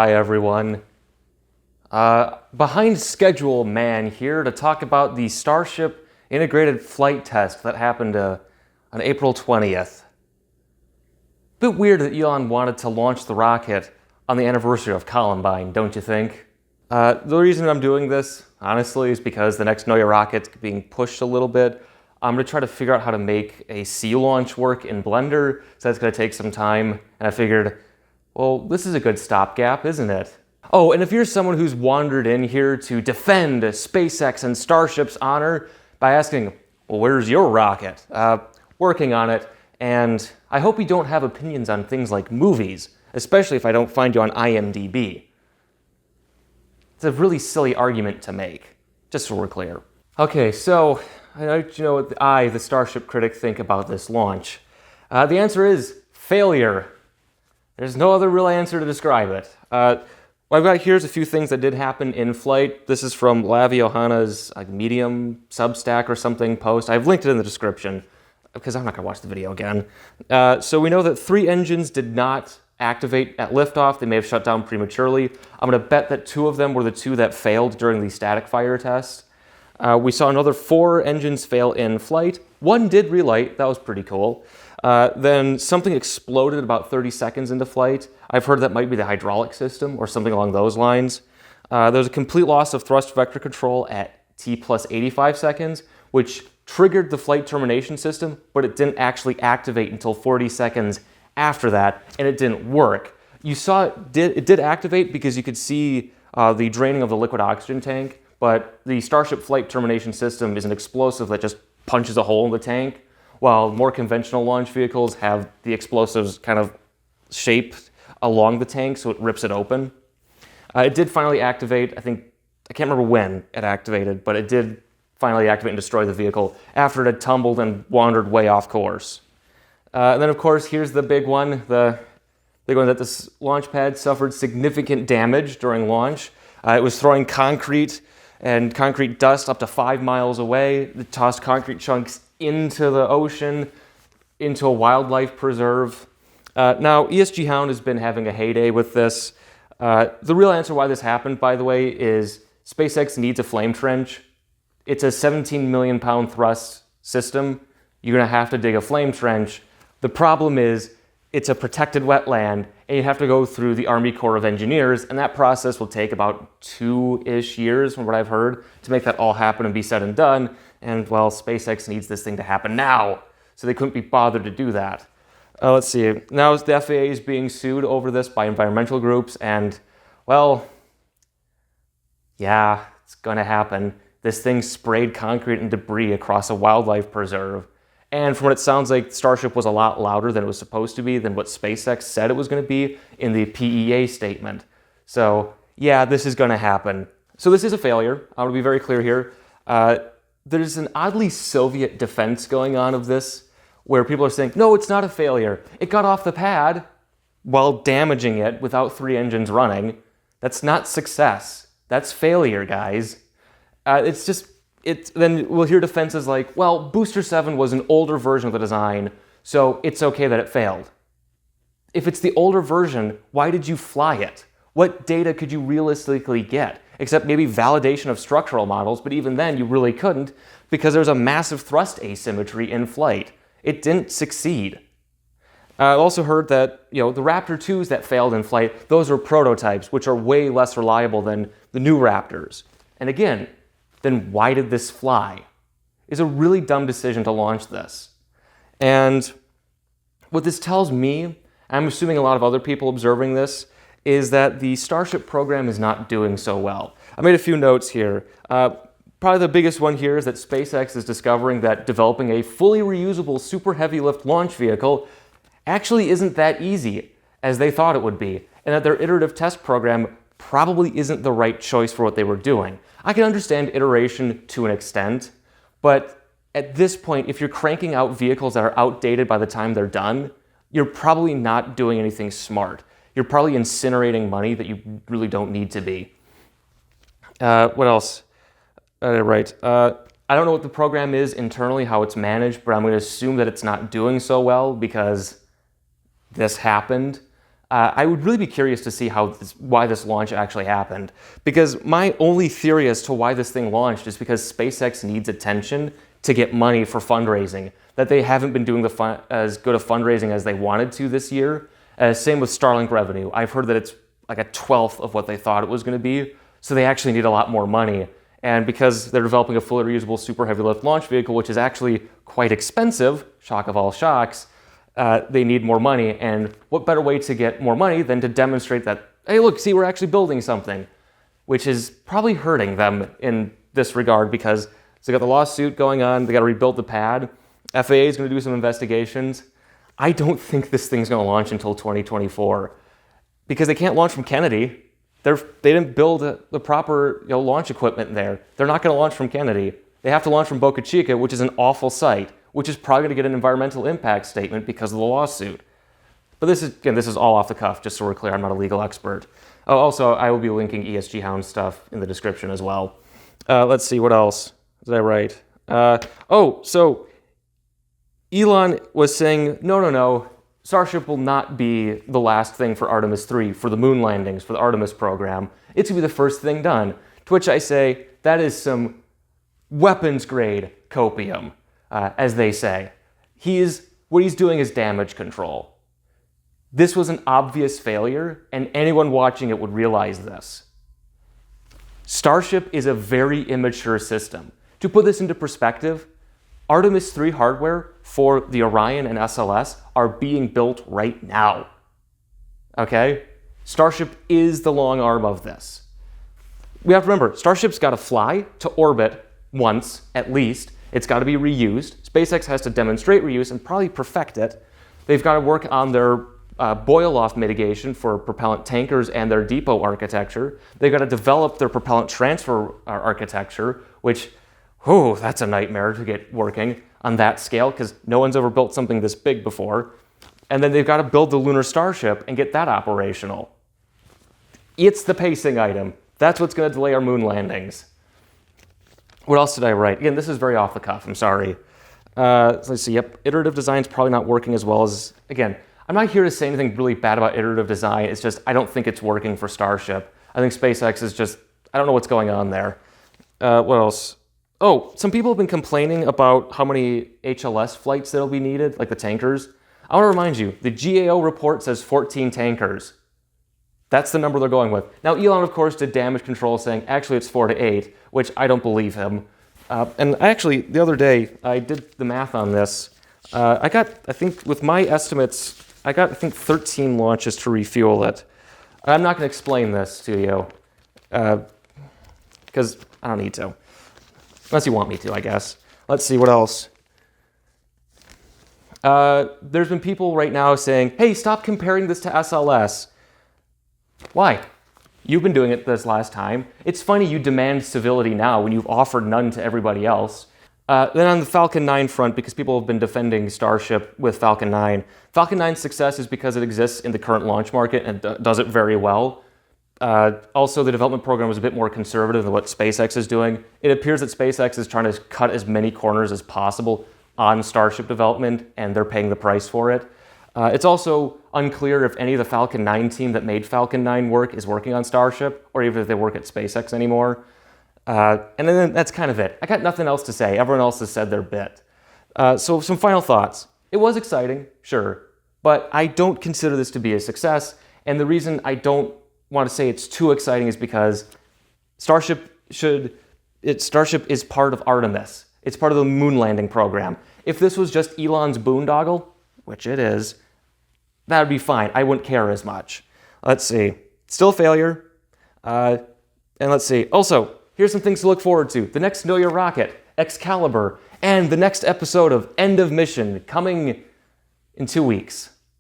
Hi everyone. Behind schedule man here to talk about the Starship integrated flight test that happened on April 20th. Bit weird that Elon wanted to launch the rocket on the anniversary of Columbine, don't you think? The reason I'm doing this, honestly, is because the next Noya rocket's being pushed a little bit. I'm going to try to figure out how to make a sea launch work in Blender, so that's going to take some time, and I figured, well, this is a good stopgap, isn't it? Oh, and if you're someone who's wandered in here to defend SpaceX and Starship's honor by asking, well, where's your rocket? Working on it, and I hope you don't have opinions on things like movies, especially if I don't find you on IMDb. It's a really silly argument to make, just so we're clear. Okay, so I know you know what the Starship Critic, think about this launch. The answer is failure. There's no other real answer to describe it. What I've got here is a few things that did happen in flight. This is from Lavi Ohana's Medium Substack or something post. I've linked it in the description because I'm not going to watch the video again. So we know that 3 engines did not activate at liftoff. They may have shut down prematurely. I'm going to bet that 2 of them were the 2 that failed during the static fire test. We saw another 4 engines fail in flight. 1 did relight. That was pretty cool. Then something exploded about 30 seconds into flight. I've heard that might be the hydraulic system or something along those lines. There was a complete loss of thrust vector control at T plus 85 seconds, which triggered the flight termination system, but it didn't actually activate until 40 seconds after that, and it didn't work. You saw it did activate because you could see the draining of the liquid oxygen tank, but the Starship flight termination system is an explosive that just punches a hole in the tank, while more conventional launch vehicles have the explosives kind of shaped along the tank so it rips it open. It did finally activate. I can't remember when it activated, but it did finally activate and destroy the vehicle after it had tumbled and wandered way off course. And then, of course, here's the big one that this launch pad suffered significant damage during launch. It was throwing concrete and concrete dust up to 5 miles away. It tossed concrete chunks into the ocean, into a wildlife preserve. Now, ESG Hound has been having a heyday with this. The real answer why this happened, by the way, is SpaceX needs a flame trench. It's a 17 million pound thrust system. You're going to have to dig a flame trench. The problem is it's a protected wetland, and you have to go through the Army Corps of Engineers, and that process will take about 2-ish years, from what I've heard, to make that all happen and be said and done. And, well, SpaceX needs this thing to happen now, so they couldn't be bothered to do that. Let's see. Now the FAA is being sued over this by environmental groups, and, well, yeah, it's going to happen. This thing sprayed concrete and debris across a wildlife preserve. And from what it sounds like, Starship was a lot louder than it was supposed to be than what SpaceX said it was going to be in the PEA statement. So, yeah, this is going to happen. So this is a failure. I want to be very clear here. There's an oddly Soviet defense going on of this, where people are saying, no, it's not a failure. It got off the pad while damaging it without 3 engines running. That's not success. That's failure, guys. Then we'll hear defenses like, well, Booster 7 was an older version of the design, so it's okay that it failed. If it's the older version, why did you fly it? What data could you realistically get? Except maybe validation of structural models, but even then you really couldn't because there's a massive thrust asymmetry in flight. It didn't succeed. I also heard that the Raptor 2s that failed in flight, those are prototypes, which are way less reliable than the new Raptors. And again, then why did this fly? It's a really dumb decision to launch this. And what this tells me, I'm assuming a lot of other people observing this, is that the Starship program is not doing so well. I made a few notes here. Probably the biggest one here is that SpaceX is discovering that developing a fully reusable super heavy lift launch vehicle actually isn't that easy as they thought it would be, and that their iterative test program probably isn't the right choice for what they were doing. I can understand iteration to an extent, but at this point, if you're cranking out vehicles that are outdated by the time they're done, you're probably not doing anything smart. You're probably incinerating money that you really don't need to be. What else? Right. I don't know what the program is internally, how it's managed, but I'm going to assume that it's not doing so well because this happened. I would really be curious to see why this launch actually happened. Because my only theory as to why this thing launched is because SpaceX needs attention to get money for fundraising. That they haven't been doing as good of fundraising as they wanted to this year. Same with Starlink revenue. I've heard that it's like a 1/12 of what they thought it was going to be. So they actually need a lot more money. And because they're developing a fully reusable super heavy lift launch vehicle, which is actually quite expensive, shock of all shocks, they need more money. And what better way to get more money than to demonstrate that, hey, look, see, we're actually building something, which is probably hurting them in this regard because they got the lawsuit going on, they got to rebuild the pad, FAA is going to do some investigations. I don't think this thing's going to launch until 2024 because they can't launch from Kennedy. They didn't build the proper launch equipment there. They're not going to launch from Kennedy. They have to launch from Boca Chica, which is an awful site, which is probably going to get an environmental impact statement because of the lawsuit. But this is all off the cuff, just so we're clear. I'm not a legal expert. Oh, also, I will be linking ESG Hound stuff in the description as well. Let's see, what else did I write? So Elon was saying, no, Starship will not be the last thing for Artemis 3, for the moon landings, for the Artemis program. It's going to be the first thing done. To which I say, that is some weapons-grade copium, as they say. What he's doing is damage control. This was an obvious failure, and anyone watching it would realize this. Starship is a very immature system. To put this into perspective, Artemis 3 hardware for the Orion and SLS are being built right now. Okay? Starship is the long arm of this. We have to remember, Starship's got to fly to orbit once, at least. It's got to be reused. SpaceX has to demonstrate reuse and probably perfect it. They've got to work on their boil-off mitigation for propellant tankers and their depot architecture. They've got to develop their propellant transfer architecture, which, that's a nightmare to get working on that scale because no one's ever built something this big before. And then they've got to build the lunar Starship and get that operational. It's the pacing item. That's what's going to delay our moon landings. What else did I write? Again, this is very off the cuff. I'm sorry. Let's see. Yep, iterative design's probably not working as well as, again, I'm not here to say anything really bad about iterative design. It's just I don't think it's working for Starship. I think SpaceX is just, I don't know what's going on there. What else? Some people have been complaining about how many HLS flights that'll be needed, like the tankers. I want to remind you, the GAO report says 14 tankers. That's the number they're going with. Now, Elon, of course, did damage control saying, actually, it's 4 to 8, which I don't believe him. And actually, the other day, I did the math on this. I think, with my estimates, 13 launches to refuel it. I'm not going to explain this to you, because I don't need to. Unless you want me to, I guess. Let's see, what else? There's been people right now saying, hey, stop comparing this to SLS. Why? You've been doing it this last time. It's funny you demand civility now when you've offered none to everybody else. Then on the Falcon 9 front, because people have been defending Starship with Falcon 9, Falcon 9's success is because it exists in the current launch market and does it very well. Also, the development program was a bit more conservative than what SpaceX is doing. It appears that SpaceX is trying to cut as many corners as possible on Starship development, and they're paying the price for it. It's also unclear if any of the Falcon 9 team that made Falcon 9 work is working on Starship, or even if they work at SpaceX anymore. And then that's kind of it. I got nothing else to say. Everyone else has said their bit. So some final thoughts. It was exciting, sure, but I don't consider this to be a success. And the reason I don't want to say it's too exciting is because Starship is part of Artemis. It's part of the moon landing program. If this was just Elon's boondoggle, which it is, that would be fine. I wouldn't care as much. Let's see. Still a failure. And let's see. Also, here's some things to look forward to. The next Know Your Rocket, Excalibur, and the next episode of End of Mission coming in 2 weeks.